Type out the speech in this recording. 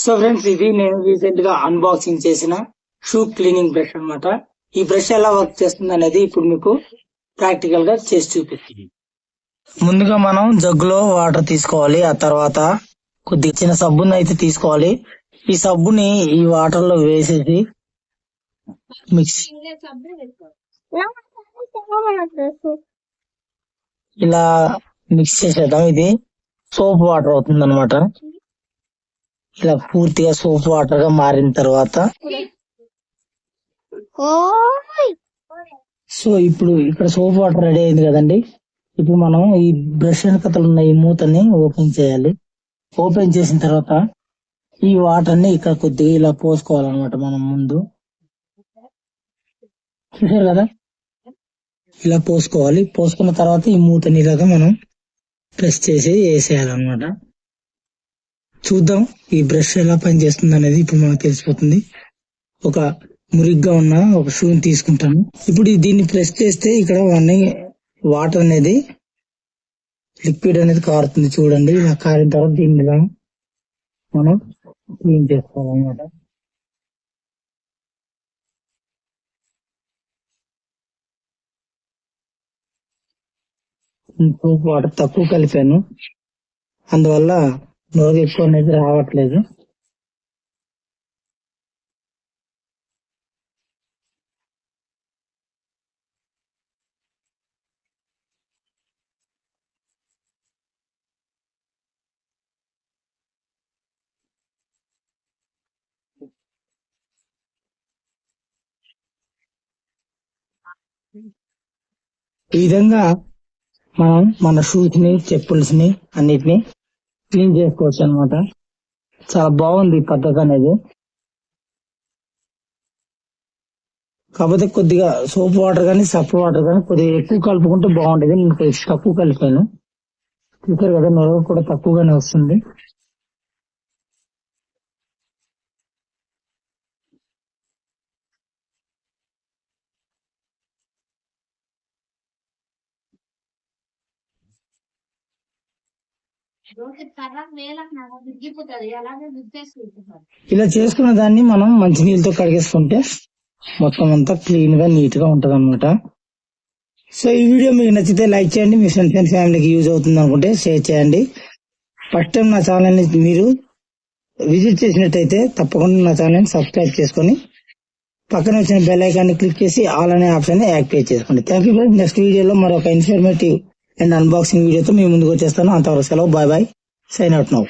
So friends, ఇది నేను recent గా అన్బాక్సింగ్ చేసిన షూ క్లీనింగ్ బ్రష్ అన్నమాట. ఈ బ్రష్ ఎలా వర్క్ చేస్తుంది అనేది ఇప్పుడు మీకు ప్రాక్టికల్ గా చేసి చూపిస్తుంది. ముందుగా మనం జగ్గులో వాటర్ తీసుకోవాలి. ఆ తర్వాత కొద్దిగా చిన్న సబ్బుని అయితే తీసుకోవాలి. ఈ సబ్బుని ఈ వాటర్ లో వేసేసి మిక్స్ ఇలా మిక్స్ చేసేద్దాం. ఇది సోప్ వాటర్ అవుతుంది అనమాట. ఇలా పూర్తిగా సోప్ వాటర్ గా మారిన తర్వాత సో ఇప్పుడు ఇక్కడ సోప్ వాటర్ రెడీ అయింది కదండి. ఇప్పుడు మనం ఈ బ్రష్ వెనకతలు ఉన్న ఈ మూతని ఓపెన్ చేయాలి. ఓపెన్ చేసిన తర్వాత ఈ వాటర్ ని ఇక్కడ కొద్దిగా ఇలా పోసుకోవాలన్నమాట. మనం ముందు చూసారు కదా, ఇలా పోసుకోవాలి. పోసుకున్న తర్వాత ఈ మూతని ఇలాగా మనం ప్రెస్ చేసి వేసేయాలన్నమాట. చూద్దాం ఈ బ్రష్ ఎలా పనిచేస్తుంది అనేది ఇప్పుడు మనకు తెలిసిపోతుంది. ఒక మురిగ్గా ఉన్న ఒక షూని తీసుకుంటాను. ఇప్పుడు దీన్ని ప్రెస్ చేస్తే ఇక్కడ వాటర్ అనేది లిక్విడ్ అనేది కారుతుంది చూడండి. ఇలా కారిన తర్వాత దీన్ని ఇలా మనం క్లీన్ చేసుకోవాలన్నమాట. సోప్ వాటర్ తక్కువ కలిపాను, అందువల్ల నోరు ఎక్కువ అనేది రావట్లేదు. ఈ విధంగా మనం మన షూస్ ని, చెప్పుల్స్ ని అన్నిటిని క్లీన్ చేసుకోవచ్చు అనమాట. చాలా బాగుంది ఈ పద్ధతి అనేది. కాకపోతే కొద్దిగా సోప్ వాటర్ కానీ సర్ఫ్ వాటర్ కానీ కొద్దిగా ఎక్కువ కలుపుకుంటే బాగుండేది. నేను కొద్దిగా తక్కువ కలిపాను. చూసారు కదా, నొరగ కూడా తక్కువగానే వస్తుంది. ఇలా చేసుకున్న దాన్ని మనం మంచినీళ్ళతో కడిగేసుకుంటే మొత్తం అంతా క్లీన్ గా నీట్ గా ఉంటది అనమాట. సో ఈ వీడియో మీకు నచ్చితే లైక్ చేయండి. మీ ఫ్రెండ్స్ అండ్ ఫ్యామిలీకి యూజ్ అవుతుంది అనుకుంటే షేర్ చేయండి. ఫస్ట్ టైం నా ఛానల్ ని మీరు విజిట్ చేసినట్టయితే తప్పకుండా నా ఛానల్ ని సబ్స్క్రైబ్ చేసుకుని పక్కన వచ్చిన బెల్ ఐకాన్ ని క్లిక్ చేసి ఆల్ అనే ఆప్షన్ ని యాక్టివేట్ చేసుకోండి. Thank you friends. నెక్స్ట్ వీడియోలో మరొక ఇన్ఫర్మేటివ్ అండ్ అన్బాక్సింగ్ వీడియోతో మీ ముందుకు వచ్చేస్తాను. అంతవరకు సెలవు. Bye bye. Sign out now.